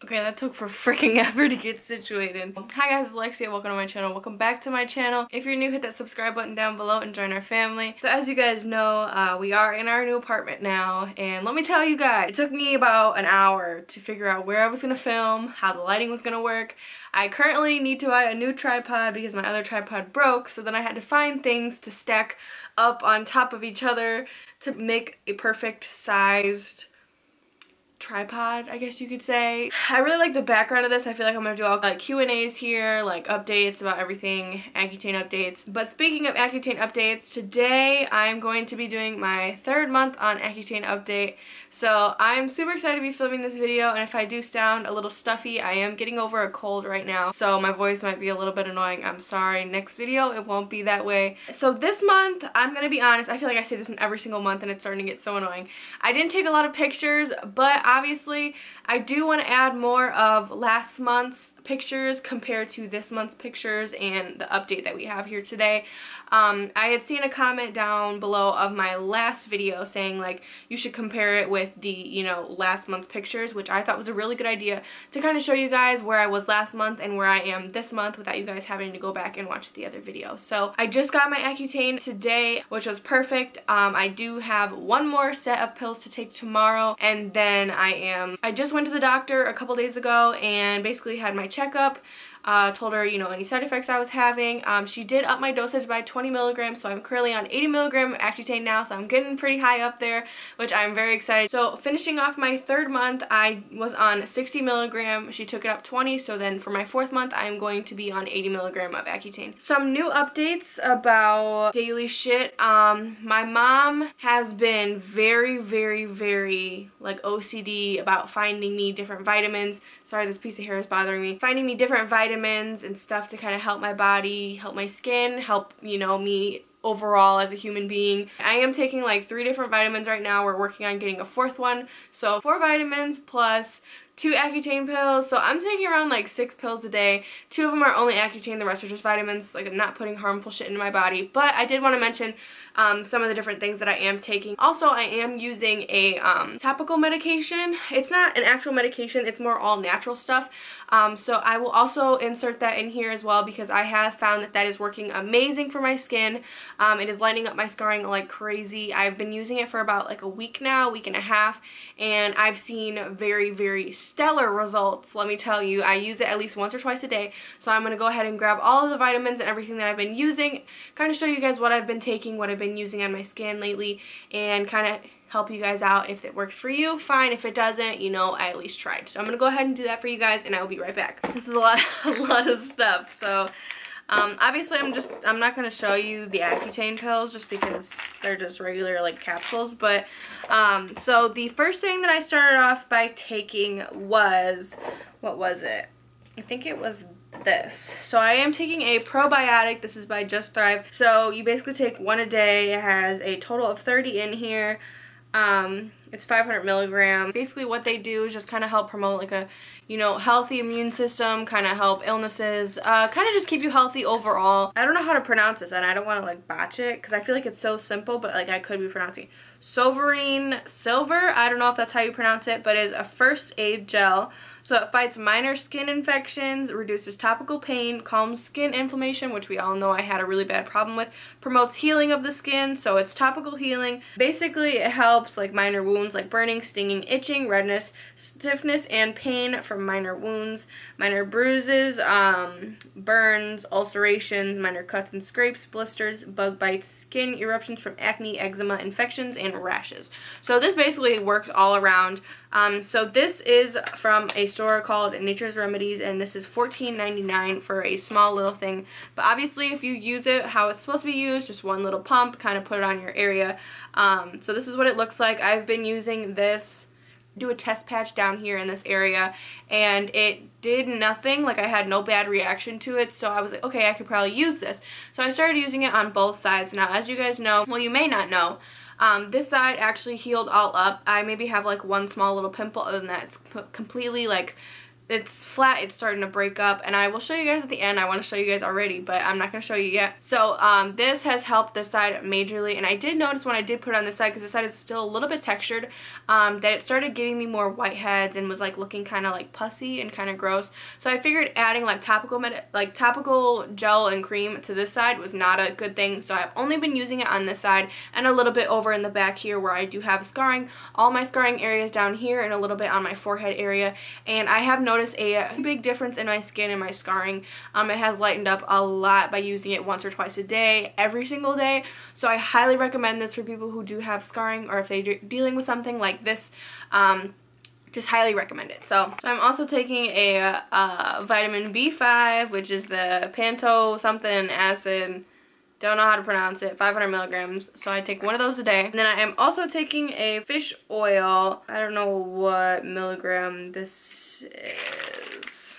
Okay, that took for freaking ever to get situated. Hi guys, it's Lexi and welcome to my channel. Welcome back to my channel. If you're new, hit that subscribe button down below and join our family. So as you guys know, we are in our new apartment now, and let me tell you guys, it took me about an hour to figure out where I was gonna film, how the lighting was gonna work. I currently need to buy a new tripod because my other tripod broke, so then I had to find things to stack up on top of each other to make a perfect sized tripod, I guess you could say. I really like the background of this. I feel like I'm gonna do all like Q&As here, like updates about everything, Accutane updates. But speaking of Accutane updates, today I'm going to be doing my third month on Accutane update. So I'm super excited to be filming this video, and if I do sound a little stuffy, I am getting over a cold right now, so my voice might be a little bit annoying. I'm sorry. Next video, it won't be that way. So this month, I'm gonna be honest, I feel like I say this in every single month and it's starting to get so annoying. I didn't take a lot of pictures, but obviously I do want to add more of last month's pictures compared to this month's pictures and the update that we have here today. I had seen a comment down below of my last video saying like you should compare it with the, you know, last month's pictures, which I thought was a really good idea to kind of show you guys where I was last month and where I am this month without you guys having to go back and watch the other video. So I just got my Accutane today, which was perfect. I do have one more set of pills to take tomorrow, and then I just went to the doctor a couple days ago and basically had my checkup. Told her, you know, any side effects I was having. She did up my dosage by 20 milligrams, so I'm currently on 80 milligram Accutane now, so I'm getting pretty high up there, which I'm very excited. So finishing off my third month, I was on 60 milligram. She took it up 20, so then for my fourth month, I'm going to be on 80 milligram of Accutane. Some new updates about daily shit. My mom has been very like OCD about finding me different vitamins. Sorry, this piece of hair is bothering me. Finding me different vitamins and stuff to kind of help my body, help my skin, help, you know, me overall as a human being. I am taking like 3 different vitamins right now. We're working on getting a 4th one. So 4 vitamins plus 2 Accutane pills. So I'm taking around like 6 pills a day. 2 of them are only Accutane, the rest are just vitamins. Like, I'm not putting harmful shit into my body. But I did want to mention some of the different things that I am taking. Also, I am using a topical medication. It's not an actual medication, it's more all natural stuff. So I will also insert that in here as well because I have found that that is working amazing for my skin. It is lighting up my scarring like crazy. I've been using it for about like a week now, week and a half, and I've seen very stellar results. Let me tell you, I use it at least once or twice a day. So I'm going to go ahead and grab all of the vitamins and everything that I've been using, kind of show you guys what I've been taking, what I've been using on my skin lately, and kind of help you guys out. If it works for you, fine. If it doesn't, you know, I at least tried. So I'm gonna go ahead and do that for you guys, and I will be right back. This is a lot of stuff. So obviously I'm not gonna show you the Accutane pills just because they're just regular like capsules, but so the first thing that I started off by taking was, what was it? I think it was this. So I am taking a probiotic. This is by Just Thrive. So you basically take 1 a day. It has a total of 30 in here. It's 500 milligrams. Basically what they do is just kind of help promote like a, you know, healthy immune system, kind of help illnesses, kind of just keep you healthy overall. I don't know how to pronounce this and I don't want to like botch it because I feel like it's so simple, but like I could be pronouncing Sovereign Silver. I don't know if that's how you pronounce it, but it's a first aid gel. So it fights minor skin infections, reduces topical pain, calms skin inflammation, which we all know I had a really bad problem with, promotes healing of the skin, so it's topical healing. Basically it helps like minor wounds like burning, stinging, itching, redness, stiffness, and pain from minor wounds, minor bruises, burns, ulcerations, minor cuts and scrapes, blisters, bug bites, skin eruptions from acne, eczema, infections, and rashes. So this basically works all around. So this is from a store called Nature's Remedies, and this is $14.99 for a small little thing. But obviously if you use it how it's supposed to be used, just one little pump, kind of put it on your area. So this is what it looks like. I've been using this, do a test patch down here in this area, and it did nothing. Like, I had no bad reaction to it, so I was like, okay, I could probably use this. So I started using it on both sides. Now, as you guys know, well, you may not know, this side actually healed all up. I maybe have like one small little pimple. Other than that, it's completely like it's flat, it's starting to break up, and I will show you guys at the end. I want to show you guys already, but I'm not going to show you yet. So this has helped this side majorly, and I did notice when I did put it on this side, because this side is still a little bit textured, that it started giving me more whiteheads and was like looking kind of like pussy and kind of gross. So I figured adding like topical gel and cream to this side was not a good thing, so I've only been using it on this side and a little bit over in the back here where I do have scarring. All my scarring areas down here and a little bit on my forehead area, and I have noticed a big difference in my skin and my scarring. It has lightened up a lot by using it once or twice a day, every single day. So I highly recommend this for people who do have scarring, or if they're dealing with something like this. Just highly recommend it. So I'm also taking a vitamin B5, which is the panto something acid. Don't know how to pronounce it, 500 milligrams. So I take one of those a day. And then I am also taking a fish oil. I don't know what milligram this is.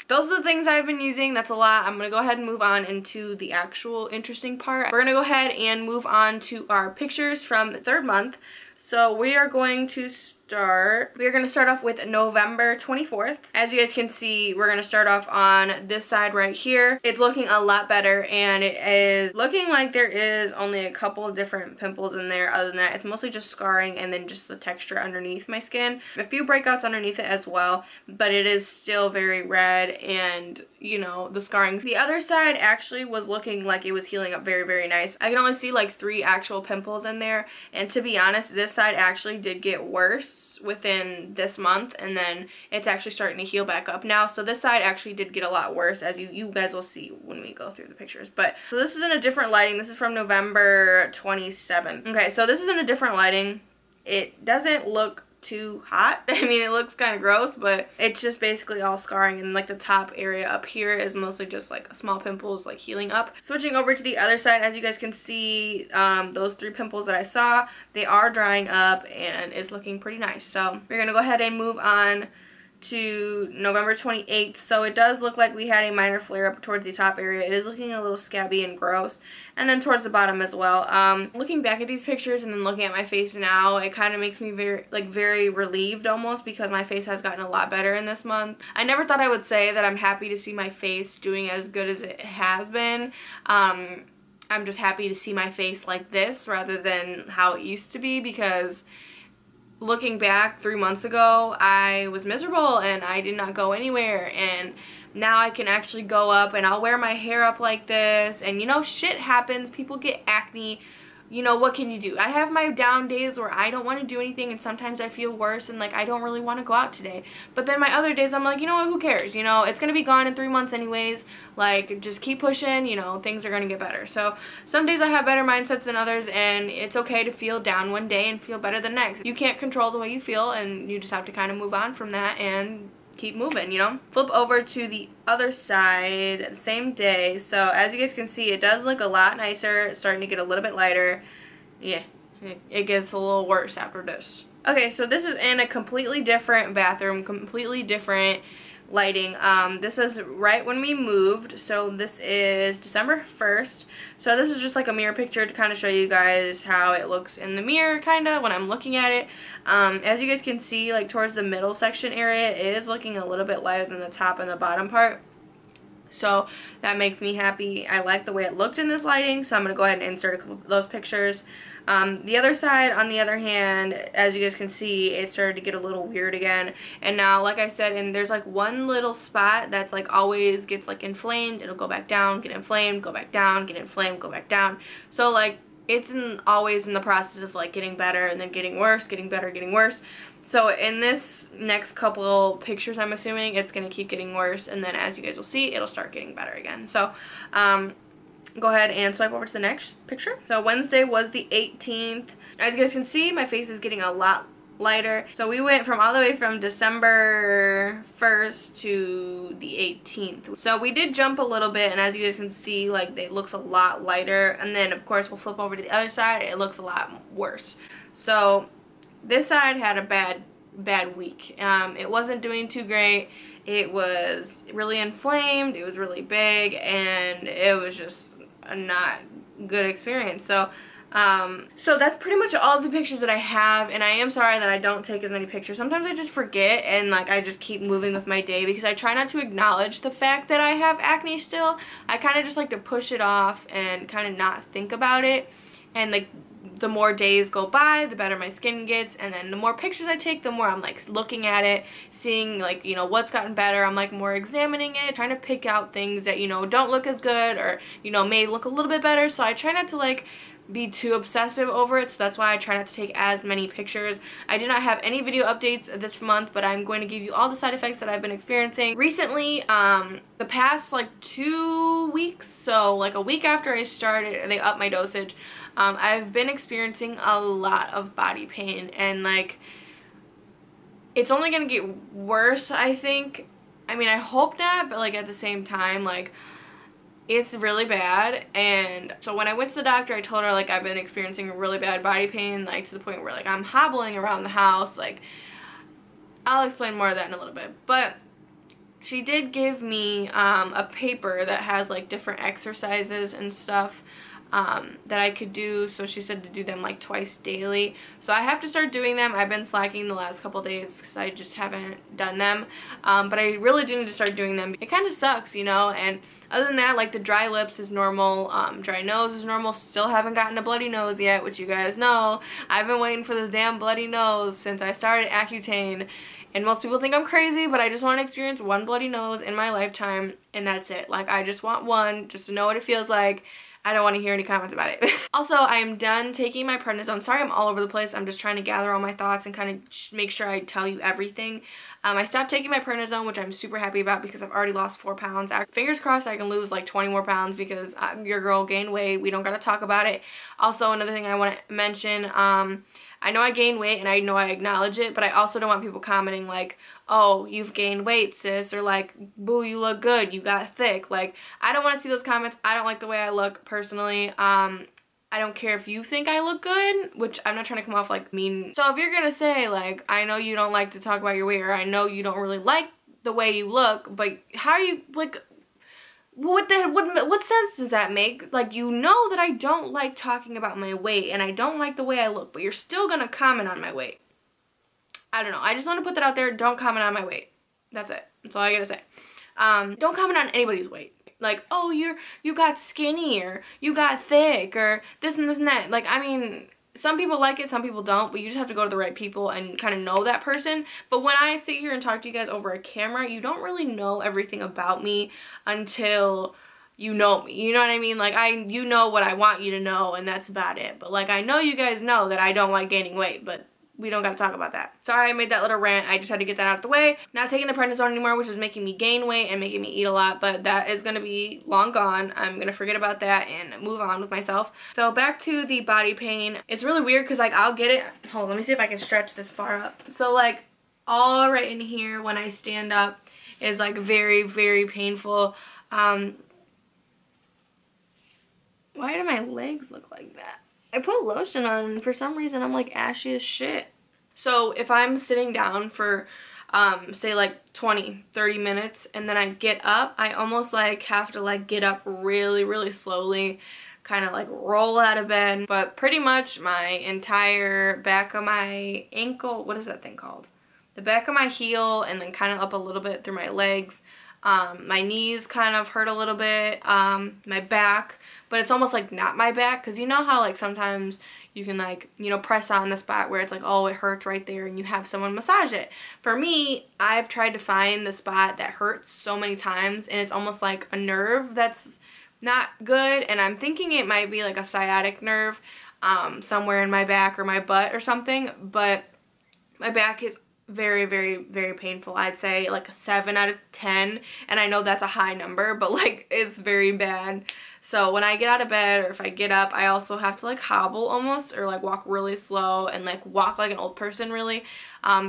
Those are the things I've been using. That's a lot. I'm going to go ahead and move on into the actual interesting part. We're going to go ahead and move on to our pictures from the 3rd month. So we are going to start off with November 24th. As you guys can see, we're going to start off on this side right here. It's looking a lot better, and it is looking like there is only a couple of different pimples in there. Other than that, it's mostly just scarring and then just the texture underneath my skin. A few breakouts underneath it as well, but it is still very red, and you know, the scarring. The other side actually was looking like it was healing up very, very nice. I can only see like 3 actual pimples in there, and to be honest, this side actually did get worse within this month, and then it's actually starting to heal back up now. So this side actually did get a lot worse, as you guys will see when we go through the pictures. But so this is in a different lighting. This is from November 27th. Okay, so this is in a different lighting. It doesn't look too hot. I mean, it looks kind of gross, but it's just basically all scarring, and like the top area up here is mostly just like small pimples like healing up. Switching over to the other side, as you guys can see, those 3 pimples that I saw, they are drying up and it's looking pretty nice. So we're gonna go ahead and move on to November 28th. So it does look like we had a minor flare up towards the top area. It is looking a little scabby and gross, and then towards the bottom as well. Looking back at these pictures and then looking at my face now, it kind of makes me very relieved almost, because my face has gotten a lot better in this month. I never thought I would say that I'm happy to see my face doing as good as it has been. I'm just happy to see my face like this rather than how it used to be, because looking back 3 months ago, I was miserable and I did not go anywhere, and now I can actually go up and I'll wear my hair up like this, and you know, shit happens. People get acne. You know, what can you do? I have my down days where I don't want to do anything, and sometimes I feel worse and like I don't really want to go out today. But then my other days I'm like, you know what, who cares? You know, it's gonna be gone in 3 months anyways. Like, just keep pushing, you know, things are gonna get better. So some days I have better mindsets than others, and it's okay to feel down one day and feel better the next. You can't control the way you feel, and you just have to kind of move on from that and keep moving, you know. Flip over to the other side, same day. So as you guys can see, it does look a lot nicer. It's starting to get a little bit lighter. Yeah, it gets a little worse after this. Okay, so this is in a completely different bathroom, completely different lighting. This is right when we moved, so this is December 1st. So this is just like a mirror picture to kind of show you guys how it looks in the mirror, kind of when I'm looking at it. As you guys can see, like towards the middle section area, it is looking a little bit lighter than the top and the bottom part. So that makes me happy. I like the way it looked in this lighting, so I'm going to go ahead and insert a couple of those pictures. The other side, on the other hand, as you guys can see, it started to get a little weird again. And now, like I said, and there's like one little spot that's like always gets like inflamed. It'll go back down, get inflamed, go back down, get inflamed, go back down. So like it's always in the process of like getting better and then getting worse, getting better, getting worse. So in this next couple pictures, I'm assuming it's going to keep getting worse, and then as you guys will see, it'll start getting better again. So go ahead and swipe over to the next picture. So Wednesday was the 18th. As you guys can see, my face is getting a lot lighter. So we went from all the way from December 1st to the 18th. So we did jump a little bit, and as you guys can see, like it looks a lot lighter. And then of course we'll flip over to the other side, it looks a lot worse. So this side had a bad week. It wasn't doing too great. It was really inflamed, it was really big, and it was just a not good experience. So So that's pretty much all of the pictures that I have, and I am sorry that I don't take as many pictures. Sometimes I just forget and like I just keep moving with my day because I try not to acknowledge the fact that I have acne still. I kind of just like to push it off and kind of not think about it, and like the more days go by, the better my skin gets, and then the more pictures I take, the more I'm like looking at it, seeing like, you know, what's gotten better. I'm like more examining it, trying to pick out things that, you know, don't look as good or, you know, may look a little bit better. So I try not to like be too obsessive over it, so that's why I try not to take as many pictures. I did not have any video updates this month, but I'm going to give you all the side effects that I've been experiencing recently. The past like 2 weeks, so like a week after I started, they upped my dosage. I've been experiencing a lot of body pain, and like it's only gonna get worse, I think. I mean, I hope not, but like at the same time, like it's really bad. And so when I went to the doctor, I told her like I've been experiencing really bad body pain, like to the point where like I'm hobbling around the house. Like I'll explain more of that in a little bit, but she did give me a paper that has like different exercises and stuff that I could do. So she said to do them like twice daily, so I have to start doing them. I've been slacking the last couple days because I just haven't done them, but I really do need to start doing them. It kind of sucks, you know. And other than that, like the dry lips is normal, dry nose is normal. Still haven't gotten a bloody nose yet, which you guys know. I've been waiting for this damn bloody nose since I started Accutane. And most people think I'm crazy, but I just want to experience one bloody nose in my lifetime, and that's it. Like, I just want one, just to know what it feels like. I don't want to hear any comments about it. Also, I am done taking my prednisone. Sorry I'm all over the place. I'm just trying to gather all my thoughts and kind of make sure I tell you everything. I stopped taking my prednisone, which I'm super happy about because I've already lost 4 pounds. Fingers crossed I can lose like 20 more pounds because your girl gained weight. We don't got to talk about it. Also, another thing I want to mention, I know I gained weight and I know I acknowledge it, but I also don't want people commenting like, oh, you've gained weight, sis, or like, boo, you look good, you got thick. Like, I don't want to see those comments. I don't like the way I look personally. I don't care if you think I look good, which I'm not trying to come off like mean. So if you're gonna say like, I know you don't like to talk about your weight, or I know you don't really like the way you look, but how are you, like, what sense does that make? Like, you know that I don't like talking about my weight and I don't like the way I look, but you're still gonna comment on my weight. I don't know. I just want to put that out there. Don't comment on my weight. That's it. That's all I gotta say. Don't comment on anybody's weight. Like, oh, you got skinny, or you got thick, or this and this and that. Like, I mean, some people like it, some people don't, but you just have to go to the right people and kind of know that person. But when I sit here and talk to you guys over a camera, you don't really know everything about me until you know me. You know what I mean? Like, you know what I want you to know, and that's about it. But like, I know you guys know that I don't like gaining weight, but we don't gotta talk about that. Sorry I made that little rant. I just had to get that out of the way. Not taking the prednisone anymore, which is making me gain weight and making me eat a lot, but that is gonna be long gone. I'm gonna forget about that and move on with myself. So back to the body pain. It's really weird because like I'll get it. Hold on, let me see if I can stretch this far up. So like all right in here when I stand up is like very, very painful. Why do my legs look like that? I put lotion on and for some reason I'm like ashy as shit. So if I'm sitting down for say like 20-30 minutes and then I get up, I almost like have to like get up really, really slowly, kind of like roll out of bed. But pretty much my entire back of my ankle, what is that thing called? The back of my heel, and then kind of up a little bit through my legs. My knees kind of hurt a little bit, my back, but it's almost like not my back, because you know how like sometimes you can like, you know, press on the spot where it's like, oh, it hurts right there, and you have someone massage it. For me, I've tried to find the spot that hurts so many times, and it's almost like a nerve that's not good, and I'm thinking it might be like a sciatic nerve somewhere in my back or my butt or something, but my back is very, very, very painful. I'd say like a 7 out of 10, and I know that's a high number, but like it's very bad. So when I get out of bed or if I get up, I also have to like hobble almost, or like walk really slow and like walk like an old person really.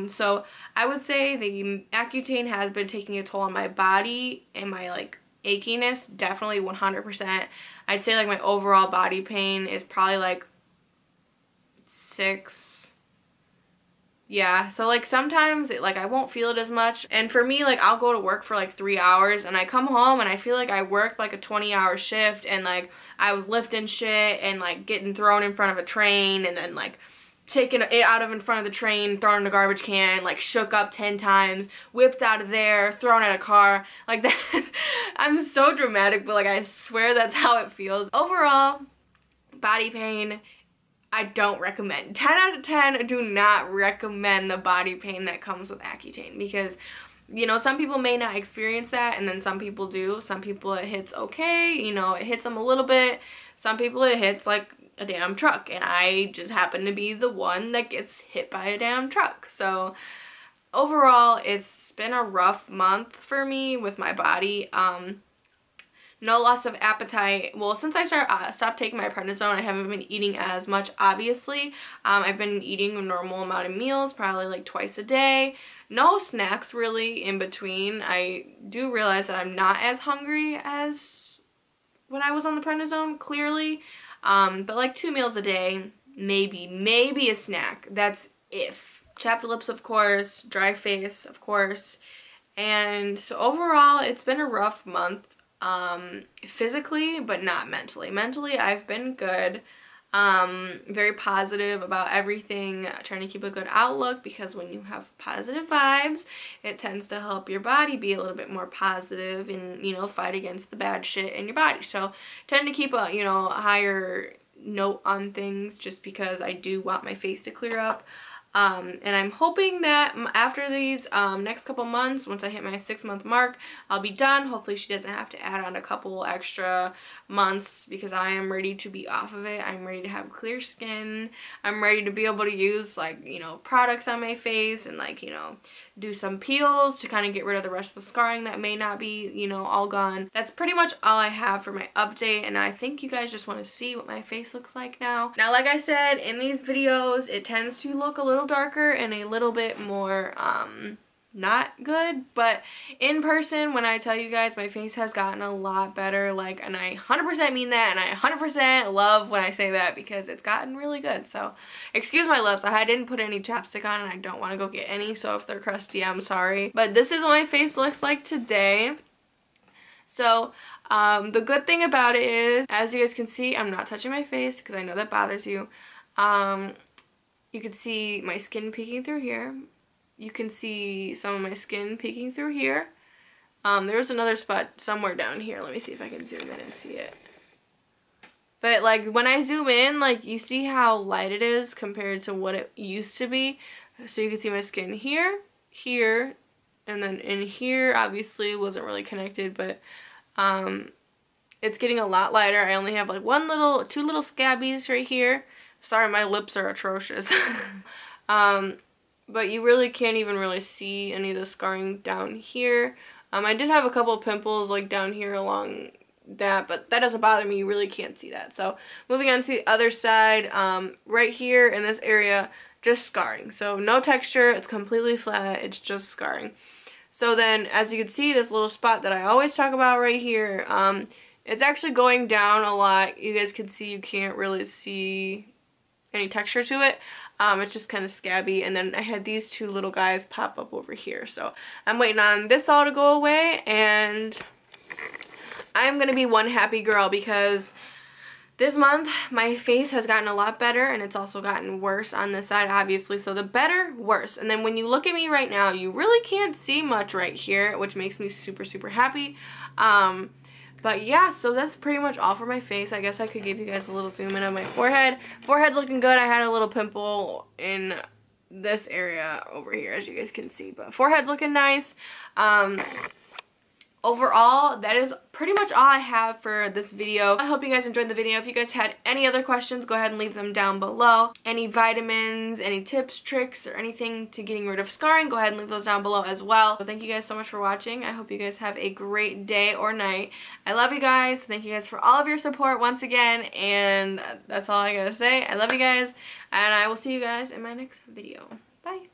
So I would say the Accutane has been taking a toll on my body and my like achiness, definitely 100%. I'd say like my overall body pain is probably like 6 yeah, so like sometimes like I won't feel it as much, and for me, like I'll go to work for like 3 hours and I come home and I feel like I worked like a 20-hour shift, and like I was lifting shit and like getting thrown in front of a train, and then like taking it out of in front of the train, thrown in a garbage can, like shook up 10 times, whipped out of there, thrown at a car, like that. I'm so dramatic, but like I swear that's how it feels. Overall, body pain, I don't recommend. 10 out of 10, do not recommend the body pain that comes with Accutane, because you know, some people may not experience that, and then some people do. Some people it hits okay, you know, it hits them a little bit. Some people it hits like a damn truck, and I just happen to be the one that gets hit by a damn truck. So overall, it's been a rough month for me with my body. No loss of appetite. Well, since I stopped taking my prednisone, I haven't been eating as much, obviously. I've been eating a normal amount of meals, probably like twice a day. No snacks really in between. I do realize that I'm not as hungry as when I was on the prednisone, clearly. But like 2 meals a day, maybe a snack. That's if. Chapped lips, of course, dry face, of course. And so overall, it's been a rough month. Physically, but not mentally. Mentally, I've been good. Very positive about everything, trying to keep a good outlook, because when you have positive vibes, it tends to help your body be a little bit more positive and, you know, fight against the bad shit in your body. So tend to keep a, you know, a higher note on things, just because I do want my face to clear up. And I'm hoping that after these next couple months, once I hit my 6-month mark, I'll be done. Hopefully she doesn't have to add on a couple extra months, because I am ready to be off of it. I'm ready to have clear skin. I'm ready to be able to use, like, you know, products on my face, and like, you know, do some peels to kind of get rid of the rest of the scarring that may not be, you know, all gone. That's pretty much all I have for my update, and I think you guys just want to see what my face looks like now. Now, like I said, in these videos, it tends to look a little darker and a little bit more, not good, but in person, when I tell you guys, my face has gotten a lot better, like, and I 100% mean that, and I 100% love when I say that, because it's gotten really good. So excuse my lips, I didn't put any chapstick on, and I don't want to go get any, so if they're crusty, I'm sorry. But this is what my face looks like today. So the good thing about it is, as you guys can see, I'm not touching my face, because I know that bothers you. You can see my skin peeking through here. You can see some of my skin peeking through here. There's another spot somewhere down here. Let me see if I can zoom in and see it. But like when I zoom in, like you see how light it is compared to what it used to be. So you can see my skin here, here, and then in here. Obviously wasn't really connected, but it's getting a lot lighter. I only have like two little scabbies right here. Sorry, my lips are atrocious. But you really can't even really see any of the scarring down here. I did have a couple of pimples like down here along that, but that doesn't bother me. You really can't see that. So moving on to the other side, right here in this area, just scarring. So no texture, it's completely flat, it's just scarring. So then, as you can see, this little spot that I always talk about right here, it's actually going down a lot. You guys can see, you can't really see any texture to it. It's just kind of scabby, and then I had these 2 little guys pop up over here. So I'm waiting on this all to go away, and I'm gonna be one happy girl, because this month my face has gotten a lot better, and it's also gotten worse on this side, obviously. So the better, worse. And then when you look at me right now, you really can't see much right here, which makes me super, super happy. But yeah, so that's pretty much all for my face. I guess I could give you guys a little zoom in on my forehead. Forehead's looking good. I had a little pimple in this area over here, as you guys can see. But forehead's looking nice. Overall, that is pretty much all I have for this video. I hope you guys enjoyed the video. If you guys had any other questions, go ahead and leave them down below. Any vitamins, any tips, tricks, or anything to getting rid of scarring, go ahead and leave those down below as well. So thank you guys so much for watching. I hope you guys have a great day or night. I love you guys. Thank you guys for all of your support once again, and that's all I gotta say. I love you guys, and I will see you guys in my next video. Bye.